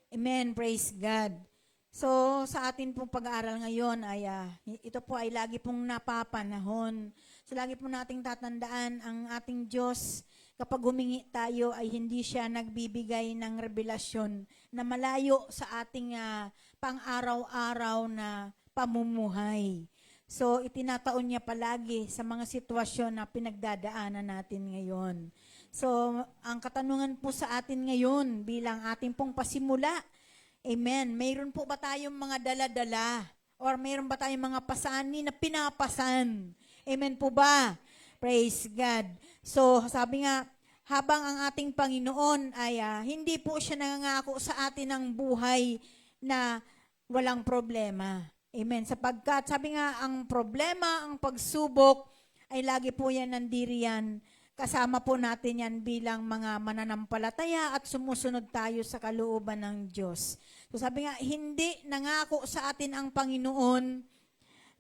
Amen. Praise God. So, sa atin pong pag-aaral ngayon ay ito po ay lagi pong napapanahon. So, lagi po nating tatandaan ang ating Diyos kapag humingi tayo ay hindi siya nagbibigay ng revelasyon na malayo sa ating pang-araw-araw na pamumuhay. So, itinataon niya palagi sa mga sitwasyon na pinagdadaanan natin ngayon. So, ang katanungan po sa atin ngayon bilang ating pong pasimula, amen, mayroon po ba tayong mga dala-dala? Or mayroon ba tayong mga pasani na pinapasan? Amen po ba? Praise God. So, sabi nga, habang ang ating Panginoon ay hindi po siya nangangako sa atin ng buhay na walang problema. Amen. Sapagkat, sabi nga, ang problema, ang pagsubok, ay lagi po yan nandiriyan. Kasama po natin yan bilang mga mananampalataya at sumusunod tayo sa kalooban ng Diyos. So sabi nga, hindi nangako sa atin ang Panginoon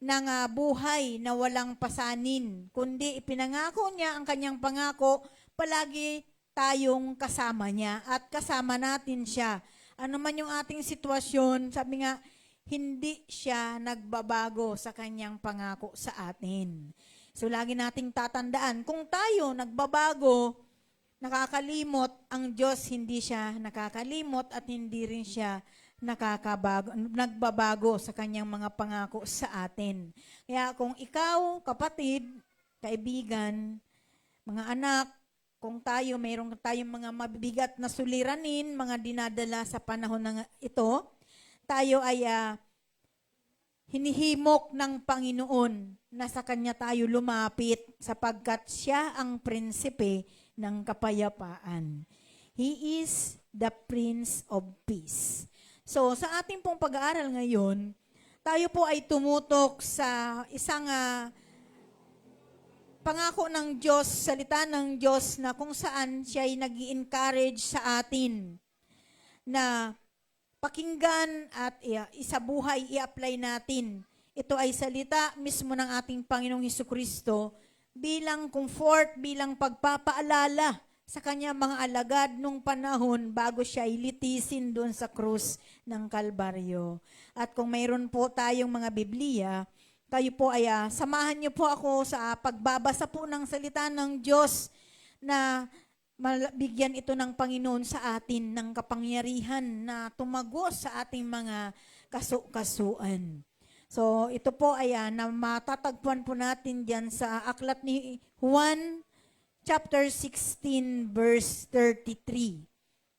ng buhay na walang pasanin, kundi ipinangako niya ang kanyang pangako, palagi tayong kasama niya at kasama natin siya. Ano man yung ating sitwasyon, sabi nga, hindi siya nagbabago sa kanyang pangako sa atin. So, lagi nating tatandaan, kung tayo nagbabago, nakakalimot, ang Diyos hindi siya nakakalimot at hindi rin siya nagbabago sa kanyang mga pangako sa atin. Kaya kung ikaw, kapatid, kaibigan, mga anak, kung tayo, mayroon tayong mga mabibigat na suliranin, mga dinadala sa panahon ng ito, tayo ay hinihimok ng Panginoon na sa Kanya tayo lumapit sapagkat Siya ang prinsipe ng kapayapaan. He is the Prince of Peace. So, sa ating pong pag-aaral ngayon, tayo po ay tumutok sa isang pangako ng Diyos, salita ng Diyos na kung saan Siya ay nag-i-encourage sa atin na pakinggan at isabuhay, i-apply natin. Ito ay salita mismo ng ating Panginoong Hesukristo bilang comfort, bilang pagpapaalala sa kanya mga alagad nung panahon bago siya ilitisin doon sa krus ng Kalbaryo. At kung mayroon po tayong mga Biblia, kayo po ay samahan niyo po ako sa pagbabasa po ng salita ng Diyos na bigyan ito ng Panginoon sa atin ng kapangyarihan na tumagos sa ating mga kasu-kasuan. So, ito po ay na matatagpuan po natin diyan sa aklat ni Juan, chapter 16, verse 33.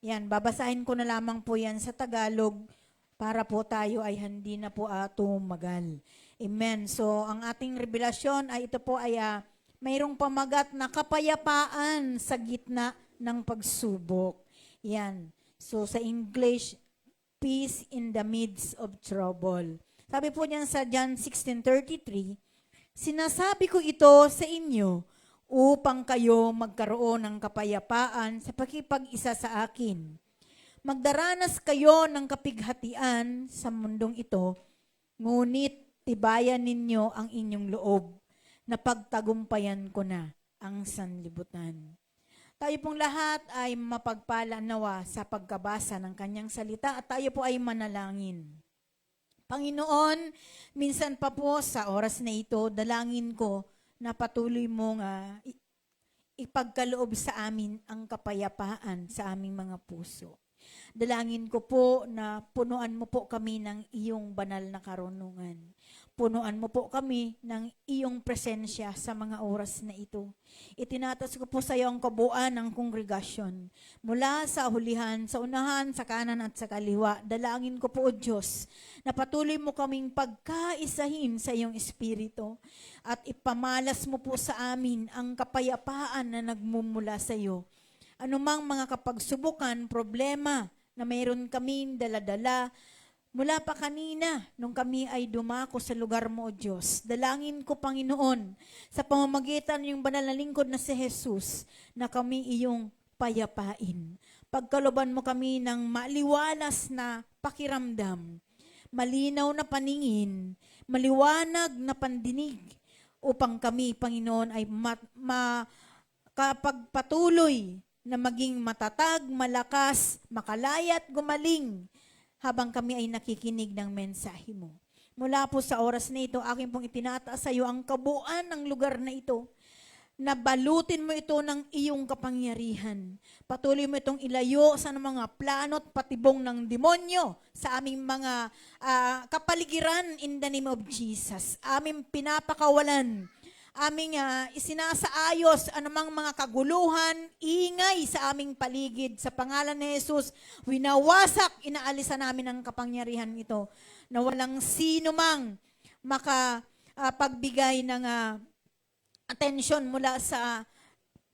Yan, babasahin ko na lamang po yan sa Tagalog para po tayo ay hindi na po tumagal. Amen. So, ang ating revelasyon ay ito po ay mayroong pamagat na kapayapaan sa gitna ng pagsubok. Yan. So, sa English, peace in the midst of trouble. Sabi po niyan sa John 16:33, sinasabi ko ito sa inyo upang kayo magkaroon ng kapayapaan sa pakikipag-isa sa akin. Magdaranas kayo ng kapighatian sa mundong ito, ngunit tibayan ninyo ang inyong loob na pagtagumpayan ko na ang sanlibutan. Tayo pong lahat ay mapagpala nawa sa pagkabasa ng kanyang salita at tayo po ay manalangin. Panginoon, minsan pa po sa oras na ito, dalangin ko na patuloy mong ipagkaloob sa amin ang kapayapaan sa aming mga puso. Dalangin ko po na punuan mo po kami ng iyong banal na karunungan. Punuan mo po kami ng iyong presensya sa mga oras na ito. Itinatas ko po sa iyo ang kabuuan ng kongregasyon. Mula sa hulihan, sa unahan, sa kanan at sa kaliwa, dalangin ko po, O Diyos, na patuloy mo kaming pagkaisahin sa iyong espiritu at ipamalas mo po sa amin ang kapayapaan na nagmumula sa iyo. Anumang mga kapagsubukan, problema na mayroon kaming daladala, mula pa kanina, nung kami ay dumako sa lugar mo, O Diyos, dalangin ko, Panginoon, sa pamamagitan ng banal na lingkod na si Jesus, na kami iyong payapain. Pagkaloban mo kami ng maliwalas na pakiramdam, malinaw na paningin, maliwanag na pandinig, upang kami, Panginoon, ay makapagpatuloy na maging matatag, malakas, makalaya at gumaling habang kami ay nakikinig ng mensahe mo. Mula po sa oras na ito, akin pong itinataas sa iyo ang kabuuan ng lugar na ito. Nabalutin mo ito ng iyong kapangyarihan. Patuloy mo itong ilayo sa mga plano at patibong ng demonyo sa aming mga kapaligiran in the name of Jesus. Aming pinapakawalan, aming isinasaayos anumang mga kaguluhan, ingay sa aming paligid. Sa pangalan ni Jesus, winawasak, inaalisan namin ang kapangyarihan ito na walang sino mang makapagbigay ng atensyon mula sa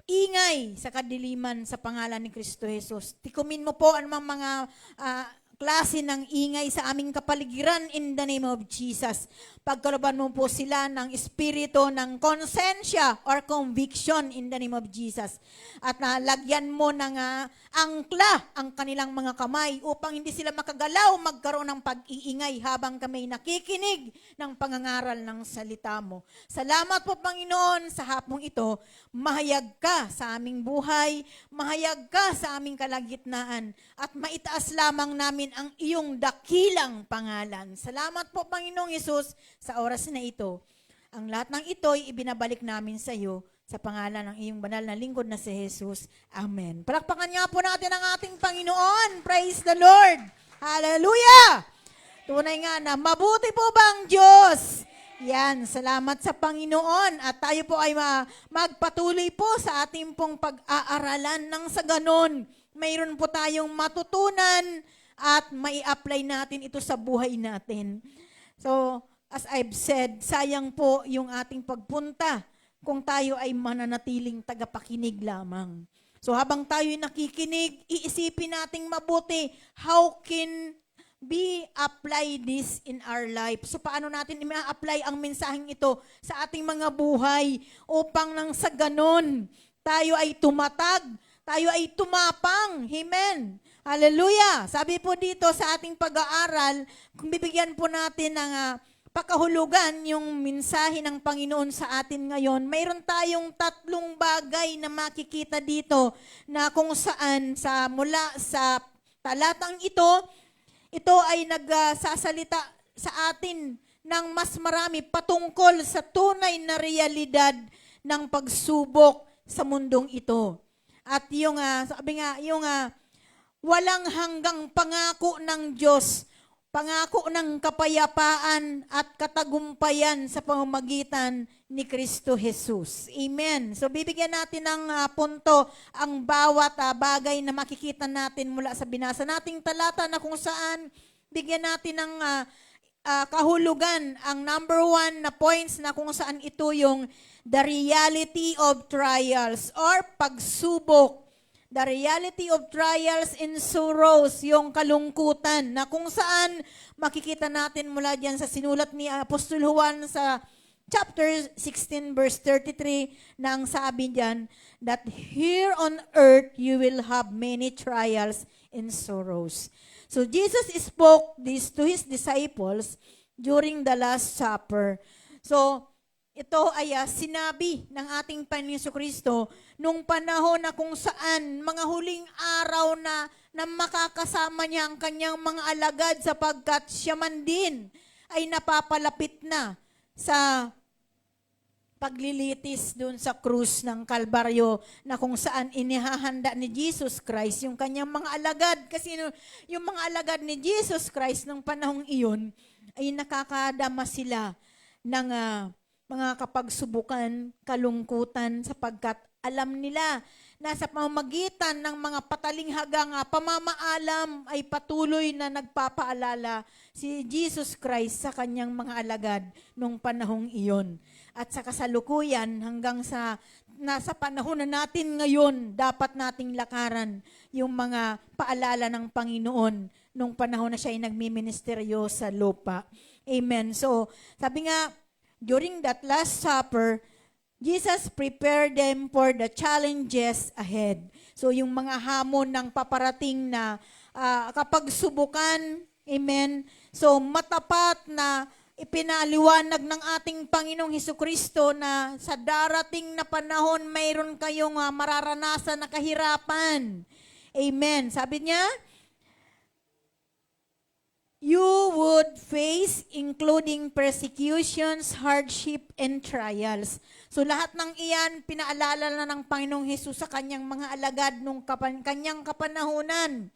ingay sa kadiliman sa pangalan ni Kristo Jesus. Tikumin mo po anumang mga klase ng ingay sa aming kapaligiran in the name of Jesus. Pagkalooban mo po sila ng espiritu ng konsensya or conviction in the name of Jesus. At lagyan mo ng angkla ang kanilang mga kamay upang hindi sila makagalaw, magkaroon ng pag-iingay habang kami nakikinig ng pangangaral ng salita mo. Salamat po Panginoon sa hapong ito. Mahayag ka sa aming buhay, mahayag ka sa aming kalagitnaan at maitaas lamang namin ang iyong dakilang pangalan. Salamat po Panginoong Hesus sa oras na ito. Ang lahat ng ito'y ibinabalik namin sa iyo sa pangalan ng iyong banal na lingkod na si Jesus. Amen. Palakpakan nga po natin ang ating Panginoon. Praise the Lord. Hallelujah! Tunay nga na mabuti po bang Diyos? Yan, salamat sa Panginoon at tayo po ay magpatuloy po sa ating pong pag-aaralan nang sa ganon. Mayroon po tayong matutunan at mai-apply natin ito sa buhay natin. So, as I've said, sayang po yung ating pagpunta kung tayo ay mananatiling tagapakinig lamang. So habang tayo nakikinig, iisipin nating mabuti, how can we apply this in our life? So paano natin i-apply ang mensaheng ito sa ating mga buhay upang nang sa ganon, tayo ay tumatag, tayo ay tumapang. Amen. Hallelujah. Sabi po dito sa ating pag-aaral, kung bibigyan po natin ng pakahulugan yung mensahe ng Panginoon sa atin ngayon, mayroon tayong 3 bagay na makikita dito na kung saan mula sa talatang ito ay nagsasalita sa atin ng mas marami patungkol sa tunay na realidad ng pagsubok sa mundong ito. At yung sabi nga, yung walang hanggang pangako ng Diyos, pangako ng kapayapaan at katagumpayan sa pamamagitan ni Kristo Jesus. Amen. So bibigyan natin ng punto ang bawat bagay na makikita natin mula sa binasa nating talata na kung saan bigyan natin ng kahulugan ang number 1 na points na kung saan ito yung the reality of trials or pagsubok. The reality of trials and sorrows, yung kalungkutan na kung saan makikita natin mula diyan sa sinulat ni Apostol Juan sa chapter 16 verse 33 na ang sabi diyan that here on earth you will have many trials and sorrows. So Jesus spoke this to his disciples during the Last Supper. So ito ay sinabi ng ating Panginoon Jesucristo nung panahon na kung saan mga huling araw na makakasama niya ang kanyang mga alagad sapagkat siya man din ay napapalapit na sa paglilitis doon sa krus ng Kalbaryo na kung saan inihahanda ni Jesus Christ yung kanyang mga alagad. Kasi yung mga alagad ni Jesus Christ ng panahong iyon ay nakakadama sila ng mga kapagsubukan, kalungkutan sapagkat alam nila na sa pamamagitan ng mga patalinghagang pamamaalam ay patuloy na nagpapaalala si Jesus Christ sa kanyang mga alagad nung panahong iyon. At sa kasalukuyan hanggang sa nasa panahon na natin ngayon, dapat nating lakaran yung mga paalala ng Panginoon nung panahon na siya ay nagmiministeryo sa lupa. Amen. So, sabi nga, during that Last Supper, Jesus prepared them for the challenges ahead. So yung mga hamon ng paparating na kapag subukan, amen, so matapat na ipinaliwanag ng ating Panginoong Hesukristo na sa darating na panahon mayroon kayong mararanasan na kahirapan. Amen. Sabi niya, including persecutions, hardship, and trials. So lahat ng iyan, pinaalala na ng Panginoong Hesus sa kanyang mga alagad nung kanyang kapanahunan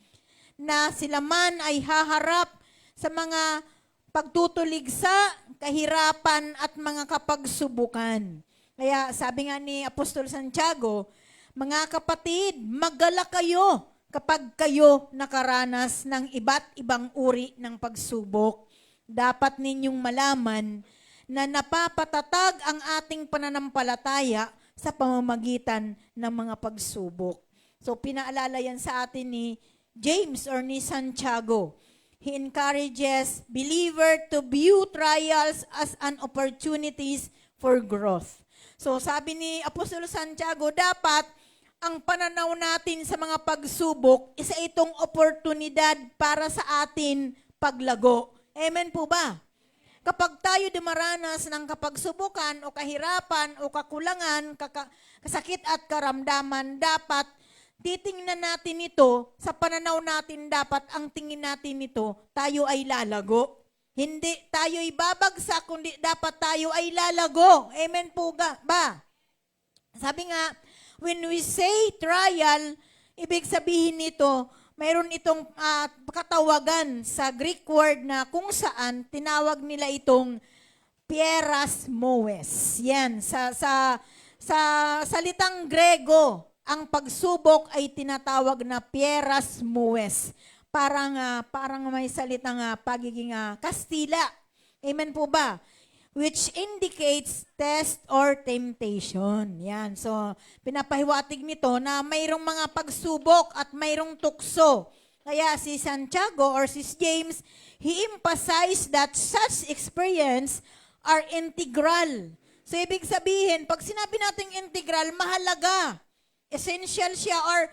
na sila man ay haharap sa mga pagtutuligsa, kahirapan at mga kapagsubukan. Kaya sabi nga ni Apostol Santiago, mga kapatid, magalak kayo kapag kayo nakaranas ng iba't ibang uri ng pagsubok. Dapat ninyong malaman na napapatatag ang ating pananampalataya sa pamamagitan ng mga pagsubok. So pinaalala yan sa atin ni James or ni Santiago. He encourages believer to view trials as an opportunities for growth. So sabi ni Apostol Santiago, dapat ang pananaw natin sa mga pagsubok, isa itong oportunidad para sa atin paglago. Amen po ba? Kapag tayo dumaranas ng kapagsubukan o kahirapan o kakulangan, kasakit at karamdaman, dapat titingnan natin ito, sa pananaw natin dapat ang tingin natin ito, tayo ay lalago. Hindi tayo ay babagsak, kundi dapat tayo ay lalago. Amen po ba? Sabi nga, when we say trial, ibig sabihin nito, mayroon itong katawagan sa Greek word na kung saan tinawag nila itong pierasmoes. Yan, sa salitang Grego, ang pagsubok ay tinatawag na pierasmoes. Parang may salitang pagiging Kastila. Amen po ba? Which indicates test or temptation. Yan. So, pinapahiwatig nito na mayroong mga pagsubok at mayroong tukso. Kaya si Santiago or si James, he emphasized that such experience are integral. So, ibig sabihin, pag sinabi nating integral, mahalaga. Essential siya or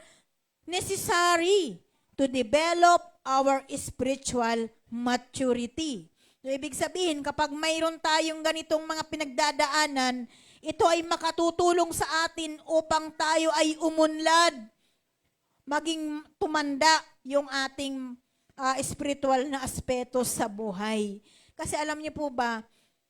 necessary to develop our spiritual maturity. So, ibig sabihin, kapag mayroon tayong ganitong mga pinagdadaanan, ito ay makatutulong sa atin upang tayo ay umunlad, maging tumanda yung ating spiritual na aspeto sa buhay. Kasi alam niyo po ba,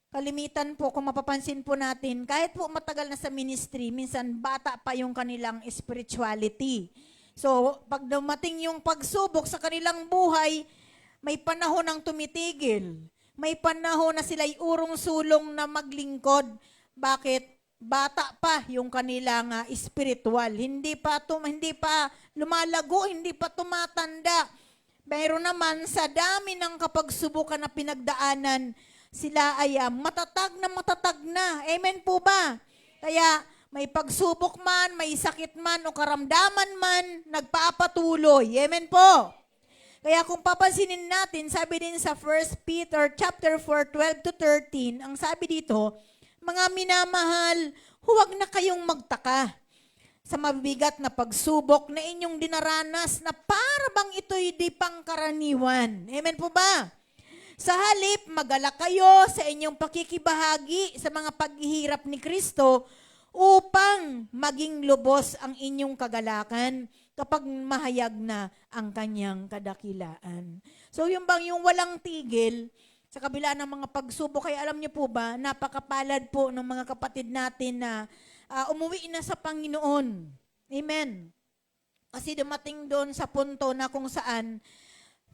kalimitan po, kung mapapansin po natin, kahit po matagal na sa ministry, minsan bata pa yung kanilang spirituality. So, pag dumating yung pagsubok sa kanilang buhay, may panahon ng tumitigil. May panahon na sila'y urong-sulong na maglingkod. Bakit? Bata pa yung kanilang spiritual. Hindi pa lumalago, hindi pa tumatanda. Pero naman sa dami ng kapagsubukan na pinagdaanan, sila ay matatag na. Amen po ba? Kaya may pagsubok man, may sakit man o karamdaman man, nagpapatuloy. Amen po. Kaya kung papansinin natin, sabi din sa 1 Peter chapter 4, 12-13, ang sabi dito, mga minamahal, huwag na kayong magtaka sa mabibigat na pagsubok na inyong dinaranas na para bang ito'y di pangkaraniwan. Amen po ba? Sa halip, magalak kayo sa inyong pakikibahagi sa mga paghihirap ni Kristo upang maging lubos ang inyong kagalakan kapag mahayag na ang kanyang kadakilaan. So yung walang tigil sa kabila ng mga pagsubok, kaya alam niyo po ba, napakapalad po ng mga kapatid natin na umuwi na sa Panginoon. Amen. Kasi dumating doon sa punto na kung saan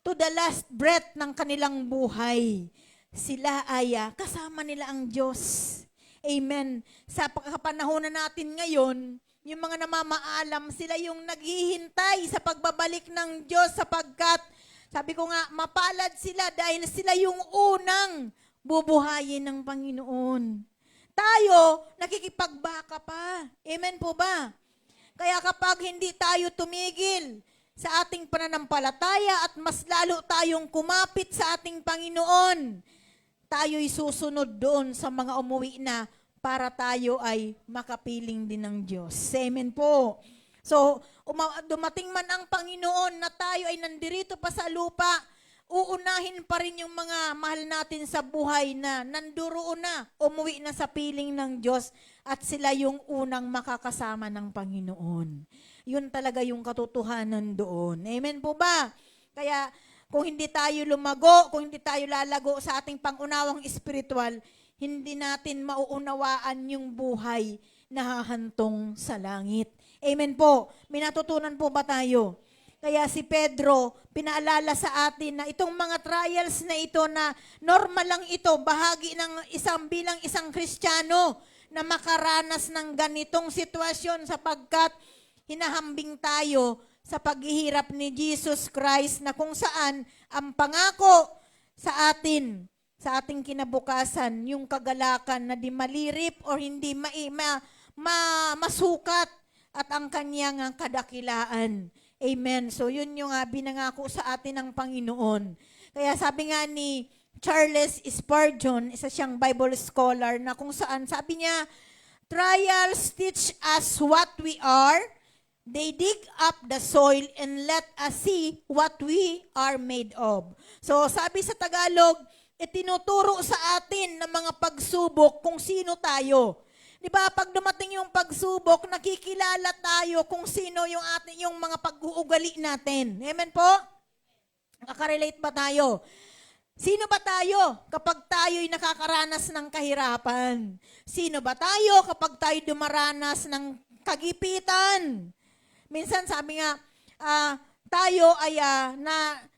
to the last breath ng kanilang buhay, sila ay kasama nila ang Diyos. Amen. Sa pagkapanahon na natin ngayon, yung mga namamaalam, sila yung naghihintay sa pagbabalik ng Diyos sapagkat, sabi ko nga, mapalad sila dahil sila yung unang bubuhayin ng Panginoon. Tayo, nakikipagbaka pa. Amen po ba? Kaya kapag hindi tayo tumigil sa ating pananampalataya at mas lalo tayong kumapit sa ating Panginoon, tayo'y susunod doon sa mga umuwi na para tayo ay makapiling din ng Diyos. Amen po. So, dumating man ang Panginoon na tayo ay nandirito pa sa lupa, uunahin pa rin yung mga mahal natin sa buhay na nanduroon na, umuwi na sa piling ng Diyos at sila yung unang makakasama ng Panginoon. Yun talaga yung katotohanan doon. Amen po ba? Kaya, kung hindi tayo lumago, kung hindi tayo lalago sa ating pangunawang espiritual, hindi natin mauunawaan yung buhay na hahantong sa langit. Amen po. May natutunan po ba tayo? Kaya si Pedro, pinaalala sa atin na itong mga trials na ito na normal lang ito, bahagi ng bilang isang Kristiyano na makaranas ng ganitong sitwasyon sapagkat hinahambing tayo sa paghihirap ni Jesus Christ na kung saan ang pangako sa atin, sa ating kinabukasan, yung kagalakan na di malirip o hindi masukat at ang kanyang kadakilaan. Amen. So yun yung binangako sa atin ng Panginoon. Kaya sabi nga ni Charles Spurgeon, isa siyang Bible scholar na kung saan sabi niya, trials teach us what we are. They dig up the soil and let us see what we are made of. So sabi sa Tagalog, itinuturo sa atin ng mga pagsubok kung sino tayo. Di ba, pag dumating yung pagsubok, nakikilala tayo kung sino yung mga pag-uugali natin. Amen po? Nakarelate ba tayo? Sino ba tayo kapag tayo'y nakakaranas ng kahirapan? Sino ba tayo kapag tayo dumaranas ng kagipitan? Minsan sabi nga, tayo ay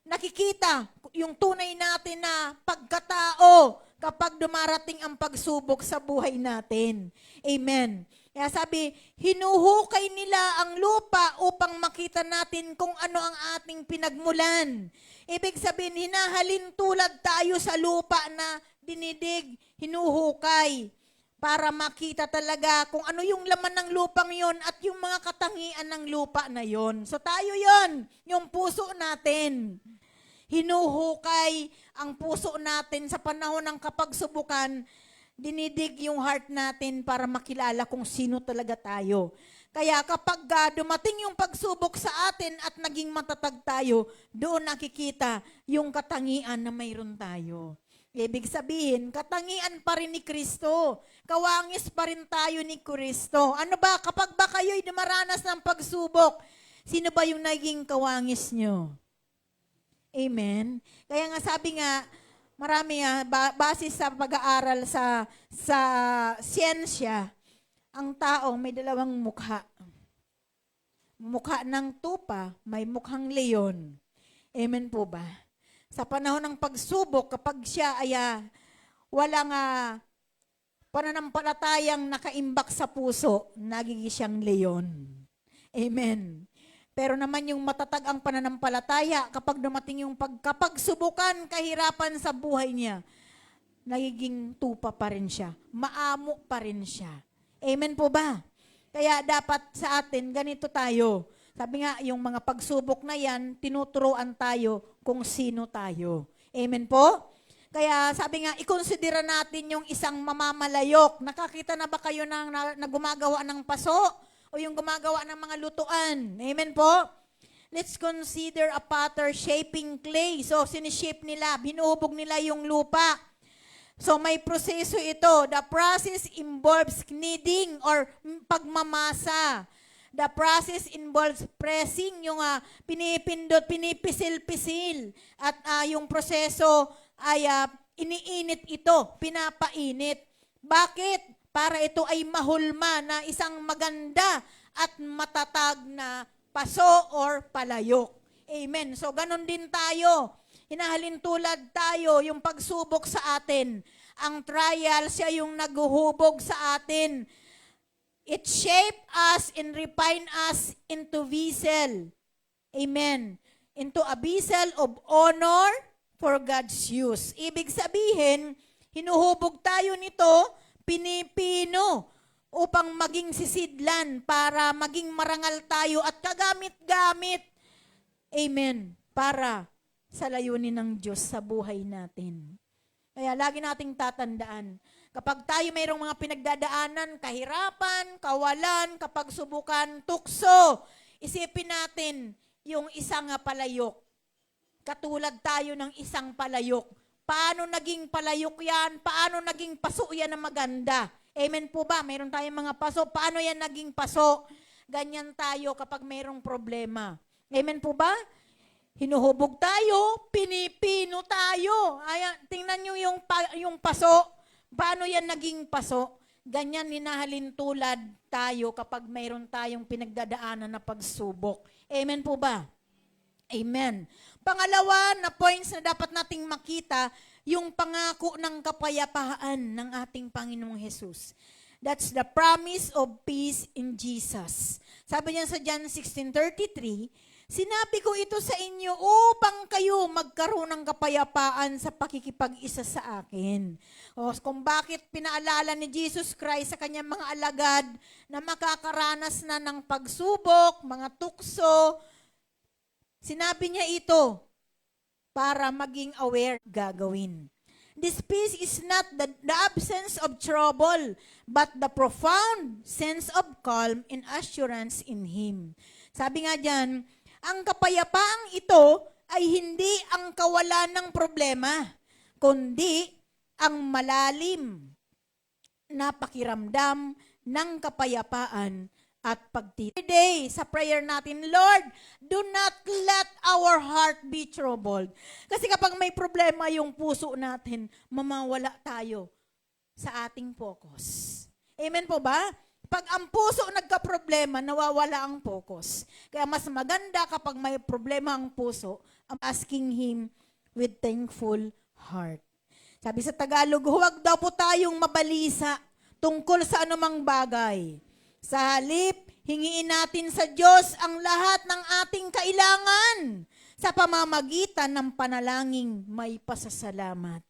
nakikita yung tunay natin na pagkatao kapag dumarating ang pagsubok sa buhay natin. Amen. Kaya sabi, hinuhukay nila ang lupa upang makita natin kung ano ang ating pinagmulan. Ibig sabihin, hinahalin tulad tayo sa lupa na dinidig, hinuhukay para makita talaga kung ano yung laman ng lupang yon at yung mga katangian ng lupa na yon. So tayo yon, yung puso natin. Hinuhukay ang puso natin sa panahon ng kapagsubukan, dinidig yung heart natin para makilala kung sino talaga tayo. Kaya kapag dumating yung pagsubok sa atin at naging matatag tayo, doon nakikita yung katangian na mayroon tayo. Ibig sabihin, katangian pa rin ni Kristo. Kawangis pa rin tayo ni Kristo. Ano ba, kapag ba kayo'y dumaranas ng pagsubok, sino ba yung naging kawangis nyo? Amen. Kaya nga sabi nga, marami base sa pag-aaral sa siyensya, ang tao may dalawang mukha. Mukha ng tupa, may mukhang leon. Amen po ba? Sa panahon ng pagsubok, kapag siya ay walang pananampalatayang nakaimbak sa puso, nagiging siyang leon. Amen. Pero naman yung matatag ang pananampalataya, kapag dumating yung pagkapagsubukan, kahirapan sa buhay niya, nagiging tupa pa rin siya. Maamo pa rin siya. Amen po ba? Kaya dapat sa atin, ganito tayo. Sabi nga, yung mga pagsubok na yan, tinuturuan tayo kung sino tayo. Amen po? Kaya sabi nga, ikonsidera natin yung isang mamamalayok. Nakakita na ba kayo na gumagawa ng paso? O yung gumagawa ng mga lutuan. Amen po? Let's consider a potter shaping clay. So, sinishape nila, binuhubog nila yung lupa. So, may proseso ito. The process involves kneading or pagmamasa. The process involves pressing, yung pinipindot, pinipisil-pisil. At yung proseso ay iniinit ito, pinapainit. Bakit? Para ito ay mahulma na isang maganda at matatag na paso or palayok. Amen. So, ganun din tayo. Hinahalin tulad tayo yung pagsubok sa atin. Ang trial, siya yung naghuhubog sa atin. It shaped us and refined us into vessel. Amen. Into a vessel of honor for God's use. Ibig sabihin, hinuhubog tayo nito, pinipino upang maging sisidlan para maging marangal tayo at kagamit-gamit. Amen. Para sa layunin ng Diyos sa buhay natin. Kaya lagi nating tatandaan, kapag tayo mayroong mga pinagdadaanan, kahirapan, kawalan, kapagsubukan, tukso, isipin natin yung isang palayok. Katulad tayo ng isang palayok. Paano naging palayok yan? Paano naging paso yan na maganda? Amen po ba? Mayroon tayong mga paso. Paano yan naging paso? Ganyan tayo kapag mayroong problema. Amen po ba? Hinuhubog tayo, pinipino tayo. Ayan, tingnan nyo yung paso. Paano yan naging paso? Ganyan hinahalin tulad tayo kapag mayroon tayong pinagdadaanan na pagsubok. Amen po ba? Amen. Pangalawa na points na dapat nating makita, yung pangako ng kapayapaan ng ating Panginoong Jesus. That's the promise of peace in Jesus. Sabi niya sa John 16:33, sinabi ko ito sa inyo upang kayo magkaroon ng kapayapaan sa pakikipag-isa sa akin. O kung bakit pinaalala ni Jesus Christ sa kanyang mga alagad na makakaranas na ng pagsubok, mga tukso, sinabi niya ito para maging aware gagawin. This peace is not the absence of trouble, but the profound sense of calm and assurance in Him. Sabi nga dyan, ang kapayapaang ito ay hindi ang kawalan ng problema, kundi ang malalim na pakiramdam ng kapayapaan at pagtitiwala. Today, sa prayer natin, Lord, do not let our heart be troubled. Kasi kapag may problema yung puso natin, mamawala tayo sa ating focus. Amen po ba? Pag ang puso nagka-problema, nawawala ang focus. Kaya mas maganda kapag may problema ang puso, I'm asking Him with thankful heart. Sabi sa Tagalog, huwag daw po tayong mabalisa tungkol sa anumang bagay. Sa halip, hingiin natin sa Diyos ang lahat ng ating kailangan sa pamamagitan ng panalangin may pasasalamat.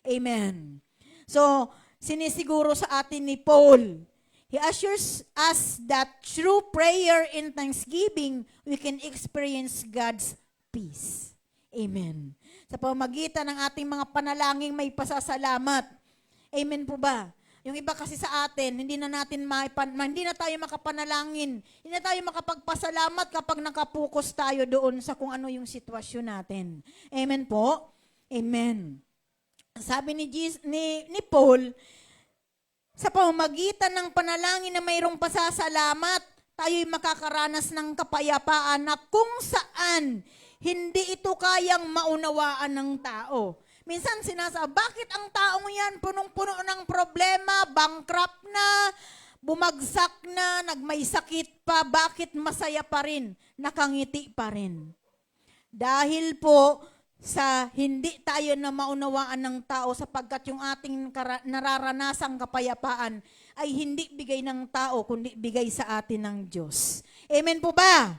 Amen. So, sinisiguro sa atin ni Paul, he assures us that through prayer and thanksgiving, we can experience God's peace. Amen. Sa pamamagitan ng ating mga panalangin may pasasalamat. Amen po ba? Yung iba kasi sa atin, hindi na tayo makapanalangin, hindi na tayo makapagpasalamat kapag nakapokus tayo doon sa kung ano yung sitwasyon natin. Amen po? Amen. Sabi ni Paul, sa pamamagitan ng panalangin na mayroong pasasalamat, tayo'y makakaranas ng kapayapaan na kung saan hindi ito kayang maunawaan ng tao. Minsan sinasabi, bakit ang taong yan punong-puno ng problema, bankrupt na, bumagsak na, nagmay sakit pa, bakit masaya pa rin, nakangiti pa rin? Dahil po sa hindi tayo na maunawaan ng tao sapagkat yung ating nararanasang kapayapaan ay hindi bigay ng tao, kundi bigay sa atin ng Diyos. Amen po ba?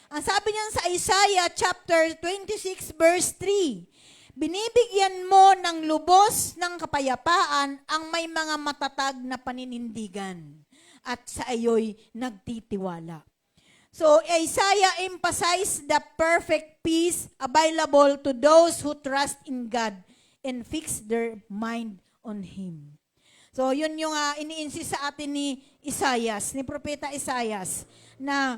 Ang sabi niyan sa Isaiah chapter 26 verse 3, binibigyan mo ng lubos ng kapayapaan ang may mga matatag na paninindigan at sa iyo'y nagtitiwala. So, Isaiah emphasized the perfect peace available to those who trust in God and fix their mind on Him. So, yun yung ini-insist sa atin ni Propeta Isaias, na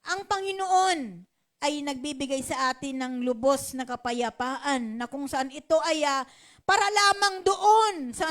ang Panginoon ay nagbibigay sa atin ng lubos na kapayapaan na kung saan ito ay para lamang doon sa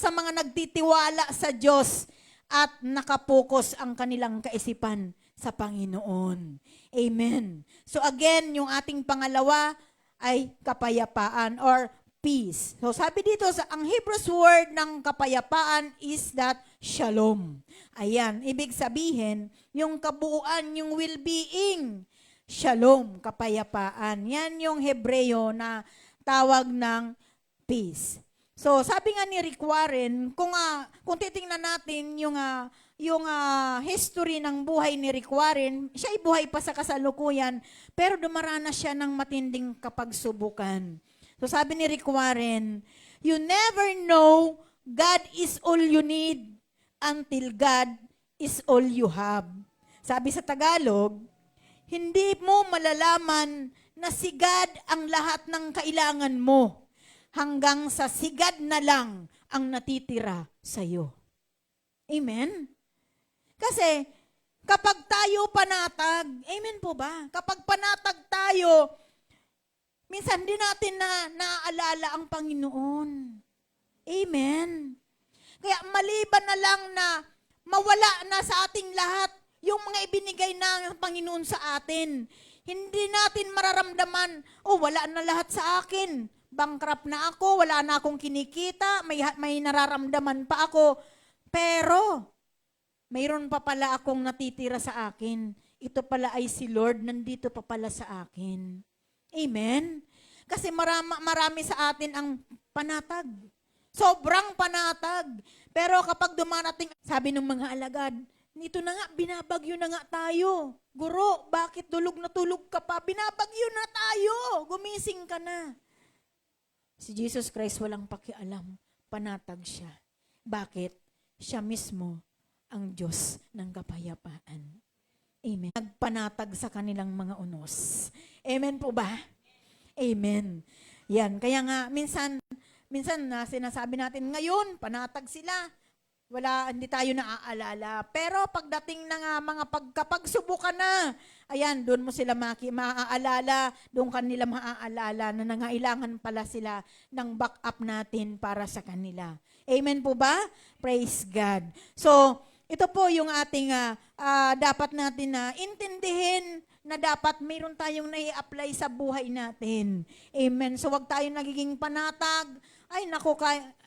mga nagtitiwala sa Diyos at nakapokus ang kanilang kaisipan sa Panginoon. Amen. So again, yung ating pangalawa ay kapayapaan or peace. So sabi dito, ang Hebrew word ng kapayapaan is that shalom. Ayan, ibig sabihin, yung kabuuan, yung well-being, shalom, kapayapaan. Yan yung Hebreo na tawag ng peace. So, sabi nga ni Rick Warren, kung titingnan natin yung history ng buhay ni Rick Warren, siya ay buhay pa sa kasalukuyan, pero dumaranas siya ng matinding kapagsubukan. So, sabi ni Rick Warren, you never know God is all you need until God is all you have. Sabi sa Tagalog, hindi mo malalaman na si God ang lahat ng kailangan mo hanggang sa si God na lang ang natitira sa iyo. Amen? Kasi kapag tayo panatag, amen po ba? Kapag panatag tayo, minsan di natin naaalala ang Panginoon. Amen? Kaya maliban na lang na mawala na sa ating lahat yung mga ibinigay ng Panginoon sa atin. Hindi natin mararamdaman, wala na lahat sa akin. Bankrupt na ako, wala na akong kinikita, may nararamdaman pa ako. Pero, mayroon pa pala akong natitira sa akin. Ito pala ay si Lord, nandito pa pala sa akin. Amen? Kasi marami sa atin ang panatag. Sobrang panatag. Pero kapag dumarating, sabi ng mga alagad, nito na nga, binabagyo na nga tayo. Guro, bakit tulog na tulog ka pa? Binabagyo na tayo. Gumising ka na. Si Jesus Christ walang pakialam. Panatag siya. Bakit? Siya mismo ang Diyos ng kapayapaan. Amen. Nagpanatag sa kanilang mga unos. Amen po ba? Amen. Yan. Kaya nga, minsan na sinasabi natin, ngayon, panatag sila. Hindi tayo naaalala. Pero pagdating na nga mga pagkapagsubukan na, ayan, doon mo sila maaalala, doon kanila maaalala na nangailangan pala sila ng backup natin para sa kanila. Amen po ba? Praise God. So, ito po yung ating dapat natin na intindihin na dapat mayroon tayong nai-apply sa buhay natin. Amen. So, wag tayong nagiging panatag. Ay, naku,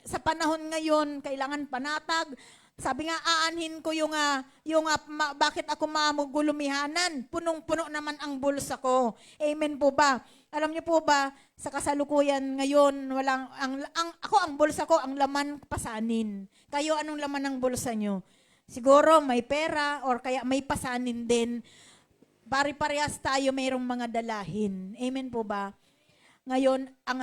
sa panahon ngayon, kailangan panatag. Sabi nga, aanhin ko bakit ako mamugulumihanan? Punong-puno naman ang bulsa ko. Amen po ba? Alam niyo po ba, sa kasalukuyan ngayon, ako ang bulsa ko, ang laman pasanin. Kayo, anong laman ng bulsa niyo? Siguro may pera or kaya may pasanin din. Pari-parehas tayo mayroong mga dalahin. Amen po ba? Ngayon, ang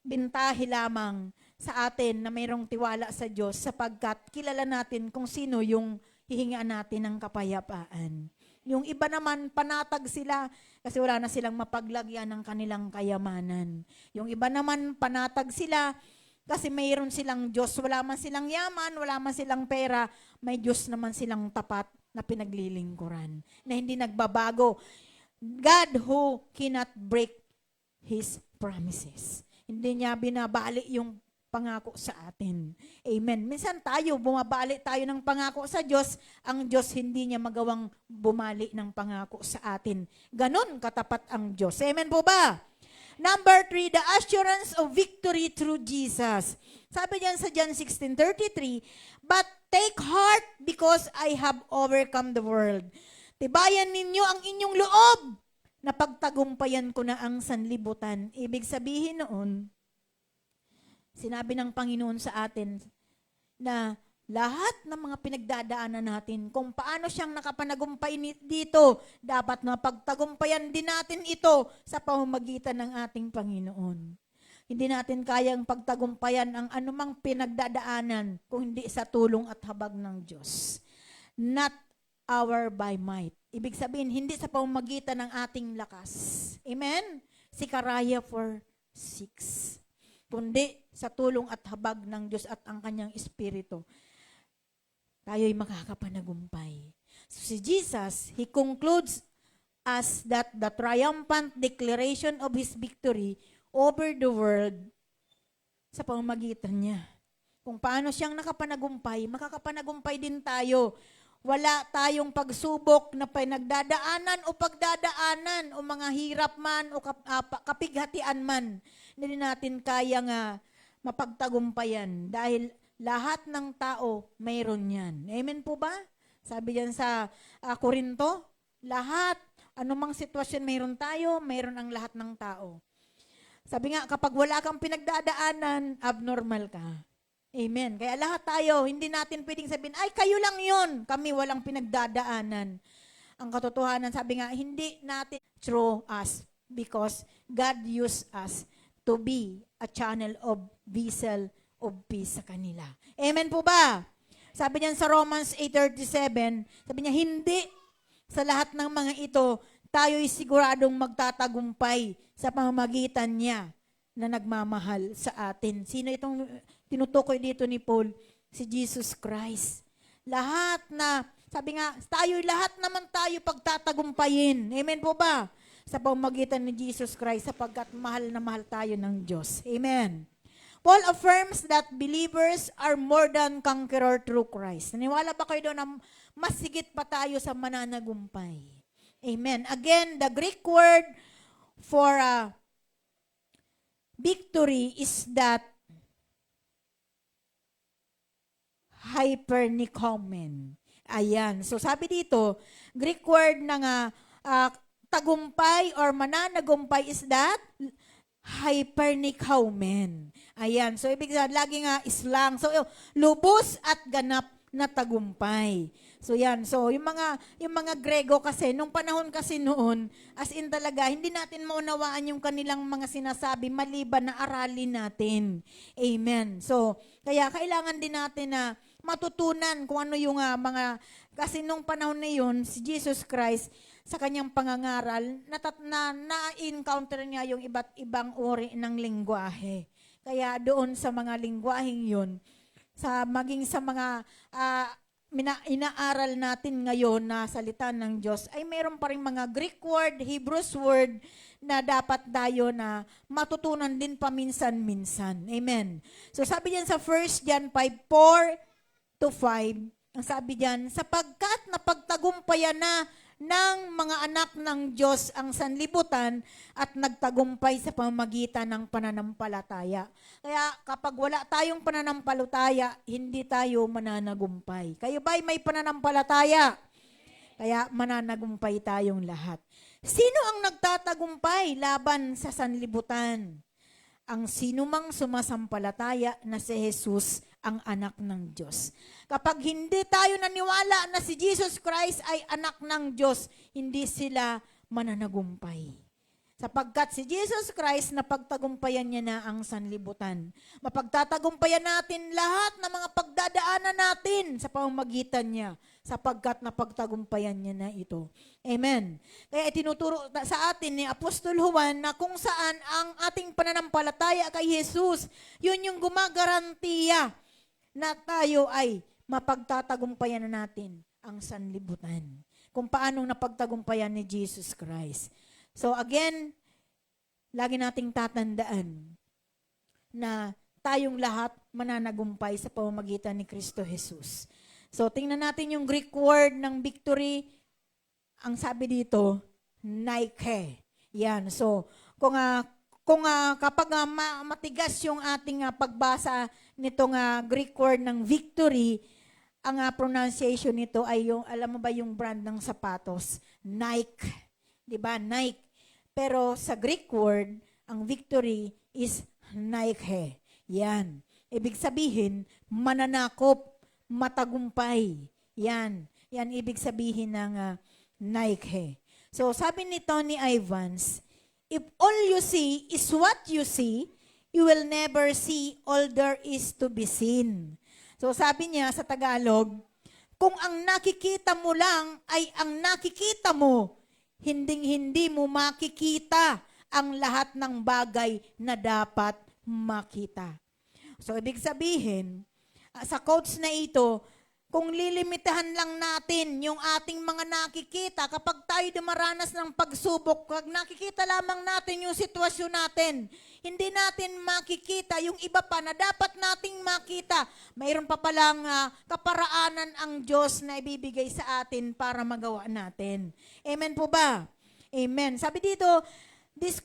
bintahi lamang sa atin na mayroong tiwala sa Diyos sapagkat kilala natin kung sino yung hihingaan natin ng kapayapaan. Yung iba naman, panatag sila kasi wala na silang mapaglagyan ng kanilang kayamanan. Yung iba naman, panatag sila kasi mayroon silang Diyos. Wala man silang yaman, wala man silang pera, may Diyos naman silang tapat na pinaglilingkuran, na hindi nagbabago. God who cannot break His promises. Hindi niya binabali yung pangako sa atin. Amen. Minsan bumabali tayo ng pangako sa Diyos, ang Diyos hindi niya magawang bumali ng pangako sa atin. Ganon katapat ang Diyos. Amen po ba? Number 3, the assurance of victory through Jesus. Sabi diyan sa John 16:33, but take heart because I have overcome the world. Tibayan ninyo ang inyong loob na pagtagumpayan ko na ang sanlibutan. Ibig sabihin noon, sinabi ng Panginoon sa atin na lahat ng mga pinagdadaanan natin, kung paano siyang nakapanagumpay dito, dapat na pagtagumpayan din natin ito sa pamamagitan ng ating Panginoon. Hindi natin kayang pagtagumpayan ang anumang pinagdadaanan kung hindi sa tulong at habag ng Diyos. Not our by might. Ibig sabihin, hindi sa pamamagitan ng ating lakas. Amen? Sikaraya 4:6. Kundi sa tulong at habag ng Diyos at ang kanyang Espiritu, tayo'y makakapanagumpay. So si Jesus, He concludes us that the triumphant declaration of His victory over the world sa pamamagitan niya. Kung paano siyang nakapanagumpay, makakapanagumpay din tayo. Wala tayong pagsubok na pinagdadaanan o pagdadaanan o mga hirap man o kapighatian man na hindi natin kayang mapagtagumpayan dahil lahat ng tao mayroon yan. Amen po ba? Sabi diyan sa Korinto, lahat, anumang sitwasyon mayroon tayo, mayroon ang lahat ng tao. Sabi nga, kapag wala kang pinagdadaanan, abnormal ka. Amen. Kaya lahat tayo, hindi natin pwedeng sabihin, ay kayo lang yun, kami walang pinagdadaanan. Ang katotohanan, sabi nga, hindi natin through us because God used us to be a channel of vessel of peace sa kanila. Amen po ba? Sabi niyan sa Romans 8:37, sabi niya, hindi sa lahat ng mga ito, tayo'y siguradong magtatagumpay sa pamamagitan niya na nagmamahal sa atin. Sino itong tinutukoy dito ni Paul? Si Jesus Christ. Lahat na, sabi nga, lahat naman tayo pagtatagumpayin. Amen po ba? Sa pamamagitan ni Jesus Christ, sapagkat mahal na mahal tayo ng Diyos. Amen. Paul affirms that believers are more than conqueror through Christ. Naniwala ba kayo doon na mas sigit pa tayo sa mananagumpay? Amen. Again, the Greek word for victory is that hypernicomen. Ayan. So sabi dito, Greek word ng tagumpay or mananagumpay is that hypernicomen. Ayan. So ibig sabihin, lagi nga islang. So lubos at ganap na tagumpay. So yan. So yung mga Grego kasi nung panahon kasi noon, as in talaga hindi natin maunawaan yung kanilang mga sinasabi maliban na aralin natin. Amen. So kaya kailangan din natin na matutunan kung ano yung mga kasi nung panahon na yun si Jesus Christ sa kanyang pangangaral na-encounter niya yung iba't ibang uri ng lingwahe. Kaya doon sa mga lingwaheng yun maging sa mga inaaral natin ngayon na salita ng Diyos, ay mayroon pa rin mga Greek word, Hebrews word na dapat tayo na matutunan din paminsan-minsan. Amen. So sabi diyan sa 1 John 5:4-5, ang sabi diyan, sapagkat napagtagumpayan na ng mga anak ng Diyos ang sanlibutan at nagtagumpay sa pamamagitan ng pananampalataya. Kaya kapag wala tayong pananampalataya, hindi tayo mananagumpay. Kayo ba'y may pananampalataya? Kaya mananagumpay tayong lahat. Sino ang nagtatagumpay laban sa sanlibutan? Ang sinumang sumasampalataya na si Jesus ang anak ng Diyos. Kapag hindi tayo naniwala na si Jesus Christ ay anak ng Diyos, hindi sila mananagumpay. Sapagkat si Jesus Christ, napagtagumpayan niya na ang sanlibutan. Mapagtatagumpayan natin lahat ng mga pagdadaanan natin sa pamamagitan niya, sapagkat napagtagumpayan niya na ito. Amen. Kaya itinuturo sa atin ni Apostol Juan na kung saan ang ating pananampalataya kay Jesus, yun yung gumagarantiya na tayo ay mapagtatagumpayan na natin ang sanlibutan. Kung paano napagtagumpayan ni Jesus Christ. So again, lagi nating tatandaan na tayong lahat mananagumpay sa pamamagitan ni Kristo Jesus. So tingnan natin yung Greek word ng victory. Ang sabi dito, Nike. Yan. So kung kapag matigas yung ating pagbasa nitong Greek word ng victory, ang pronunciation nito ay yung, alam mo ba yung brand ng sapatos? Nike. Diba? Nike. Pero sa Greek word, ang victory is Nike. Yan. Ibig sabihin, mananakop, matagumpay. Yan. Yan ibig sabihin ng Nike. So sabi ni Tony Evans, if all you see is what you see, you will never see all there is to be seen. So sabi niya sa Tagalog, kung ang nakikita mo lang ay ang nakikita mo, hinding-hindi mo makikita ang lahat ng bagay na dapat makita. So ibig sabihin, sa quotes na ito, kung lilimitahan lang natin yung ating mga nakikita, kapag tayo dumaranas ng pagsubok, pag nakikita lamang natin yung sitwasyon natin, hindi natin makikita yung iba pa na dapat nating makita. Mayroon pa palang kaparaanan ang Diyos na ibibigay sa atin para magawa natin. Amen po ba? Amen. Sabi dito, this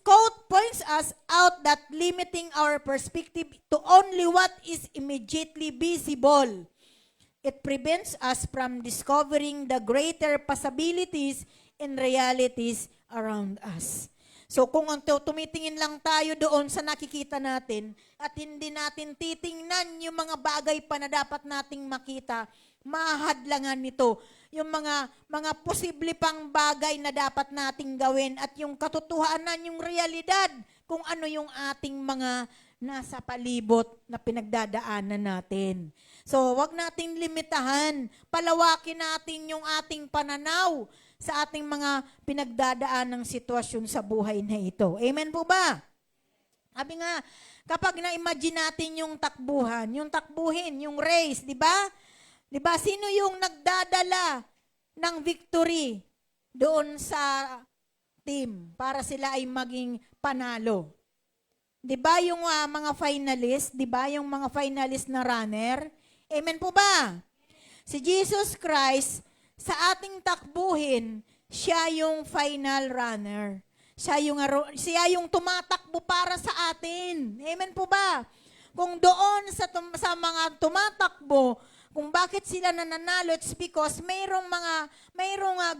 quote points us out that limiting our perspective to only what is immediately visible, it prevents us from discovering the greater possibilities and realities around us. So kung tumitingin lang tayo doon sa nakikita natin at hindi natin titingnan yung mga bagay pa na dapat nating makita, mahadlangan nito yung mga posible pang bagay na dapat nating gawin at yung katotohanan, yung realidad kung ano yung ating mga nasa palibot na pinagdadaanan natin. So, wag nating limitahan. Palawakin natin yung ating pananaw sa ating mga pinagdadaan ng sitwasyon sa buhay na ito. Amen po ba? Sabi nga, kapag na-imagine natin yung takbuhin, yung race, di ba? Di ba? Sino yung nagdadala ng victory doon sa team para sila ay maging panalo? Di ba yung mga finalist? Di ba yung mga finalist na runner? Amen po ba? Si Jesus Christ, sa ating takbuhin, siya yung final runner. Siya yung tumatakbo para sa atin. Amen po ba? Kung doon sa mga tumatakbo, kung bakit sila nananalo, it's because mayroong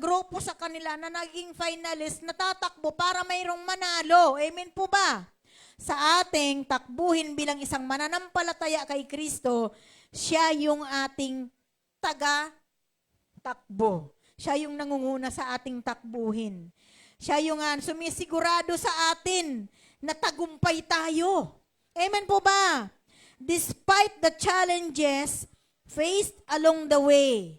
grupo sa kanila na naging finalist, natatakbo para mayroong manalo. Amen po ba? Sa ating takbuhin bilang isang mananampalataya kay Kristo, siya yung ating taga-takbo. Siya yung nangunguna sa ating takbuhin. Siya yung sumisigurado sa atin na tagumpay tayo. Amen po ba? Despite the challenges faced along the way,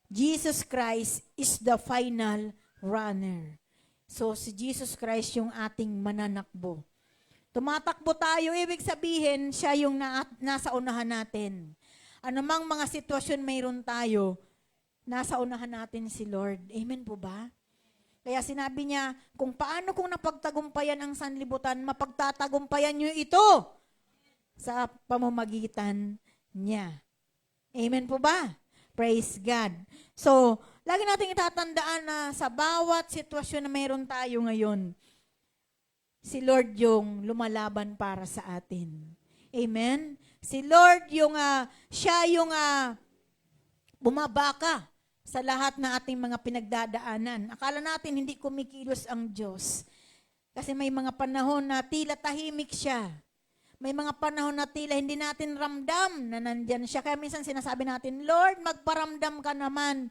Jesus Christ is the final runner. So, si Jesus Christ yung ating mananakbo. Tumatakbo tayo, ibig sabihin, siya yung nasa unahan natin. Anumang mga sitwasyon mayroon tayo, nasa unahan natin si Lord. Amen po ba? Kaya sinabi niya, kung paano kung napagtagumpayan ang sanlibutan, mapagtatagumpayan niyo ito sa pamamagitan niya. Amen po ba? Praise God. So, lagi natin itatandaan na sa bawat sitwasyon na mayroon tayo ngayon, si Lord yung lumalaban para sa atin. Amen? Si Lord siya yung bumabaka sa lahat ng ating mga pinagdadaanan. Akala natin hindi kumikilos ang Diyos. Kasi may mga panahon na tila tahimik siya. May mga panahon na tila hindi natin ramdam na nandyan siya. Kaya minsan sinasabi natin, Lord, magparamdam ka naman.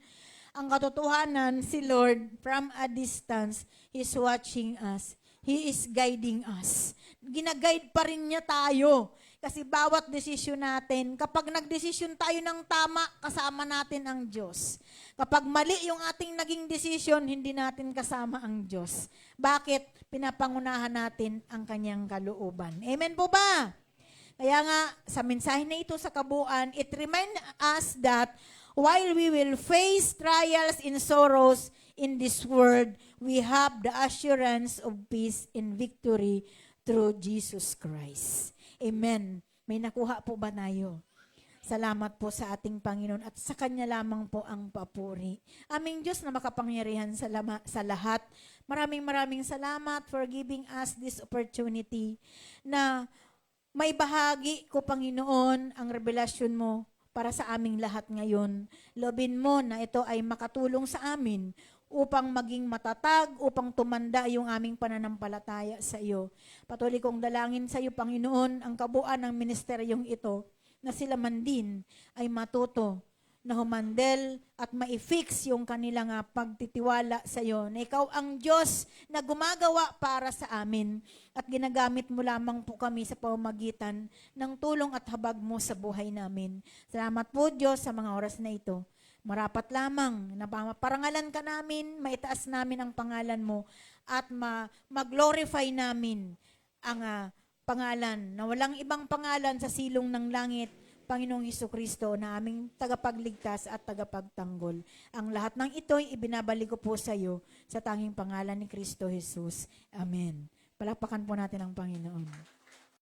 Ang katotohanan, si Lord, from a distance, is watching us. He is guiding us. Ginaguide pa rin niya tayo. Kasi bawat desisyon natin, kapag nagdesisyon tayo ng tama, kasama natin ang Diyos. Kapag mali yung ating naging desisyon, hindi natin kasama ang Diyos. Bakit? Pinapangunahan natin ang kanyang kalooban. Amen po ba? Kaya nga, sa mensahe na ito sa kabuuan, it reminds us that while we will face trials and sorrows in this world, we have the assurance of peace and victory through Jesus Christ. Amen. May nakuha po ba tayo? Salamat po sa ating Panginoon at sa Kanya lamang po ang papuri. Aming Diyos na makapangyarihan sa lahat. Maraming salamat for giving us this opportunity na may bahagi ko, Panginoon, ang revelasyon mo para sa aming lahat ngayon. Lobin mo na ito ay makatulong sa amin upang maging matatag, upang tumanda yung aming pananampalataya sa iyo. Patuloy kong dalangin sa iyo, Panginoon, ang kabuuan ng ministeryong ito, na sila man din ay matuto na humandel at ma-fix yung kanilang pagtitiwala sa iyo, na ikaw ang Diyos na gumagawa para sa amin at ginagamit mo lamang po kami sa pamamagitan ng tulong at habag mo sa buhay namin. Salamat po, Diyos, sa mga oras na ito. Marapat lamang na parangalan ka namin, maitaas namin ang pangalan mo at mag-glorify namin ang pangalan na walang ibang pangalan sa silong ng langit, Panginoong Hesukristo, na aming tagapagligtas at tagapagtanggol. Ang lahat ng ito'y ibinabalik ko po sa iyo sa tanging pangalan ni Kristo Jesus. Amen. Palakpakan po natin ang Panginoon.